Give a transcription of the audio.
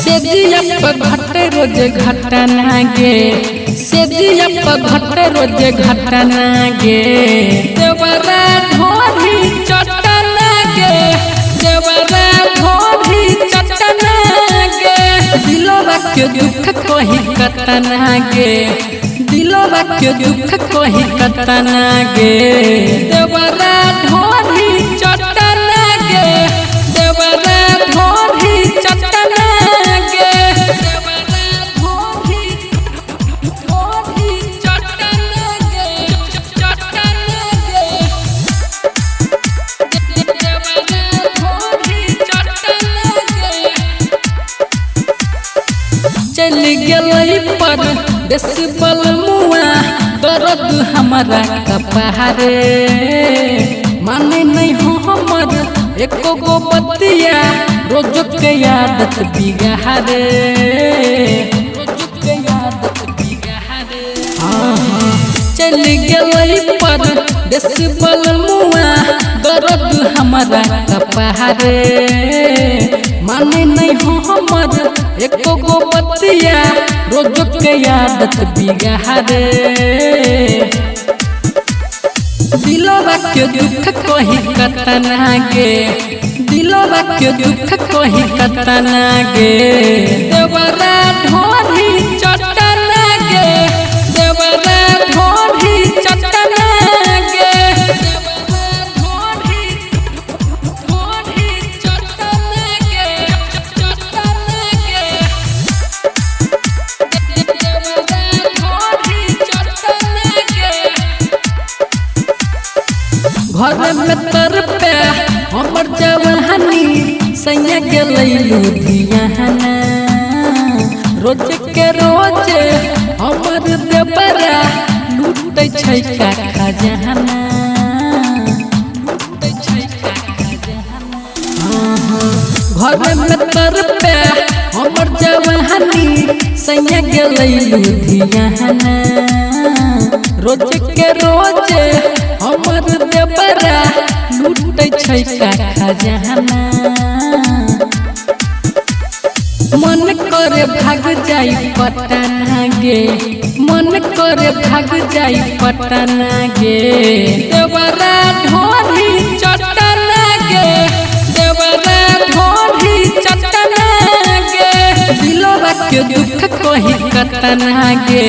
सेजिया पर घटे रोज घटना गे सेजिया पर घटे रोज घटना गे देवरा ढोरी चटना गे देवरा ढोरी चटना गे दिलवा के दुख कोही कतना गे दिलवा के दुख कोही कतना गे देवरा ढोरी चटना गे देवरा ढोरी चटना गे देवरा ढोरी चटना गे चटना गे देवरा ढोरी चटना गे चल गेलै पर देश बल मुआ दर्द हमारा कपहारे माने नहीं हो हमर एको गो बतिया रोज के आदत बिगाड़े रोज के आदत बिगाड़े चल गेलै पर देश बल मुआ दर्द हमारा कपहारे माने नहीं हो हमर एको गो बतिया रोज के आदत बिगाड़े दिलवा के दुख कोही कतना गे दिलवा के दुख कोही कतना गे देवरा ढोरी चटना गे देवरा ढोरी चटना गे देवरा ढोरी चटना गे चटना गे देवरा ढोरी चटना गे घर में तरपे हमर जवानी सैया गेलै लुधियाना रोज के रोज हमर देवरा लूटै छै का खजाना लूटै छै का खजाना घर में तरपे हमर जवानी सैया गेलै लुधियाना रोज के रोज हमर देवरा लूटै छै का खजाना मन करे भाग जाई पटना गे मन करे भाग जाई पटना गे देवरा ढोरी चटना गे देवरा ढोरी चटना गे दिलवा के दुख कोही कतना गे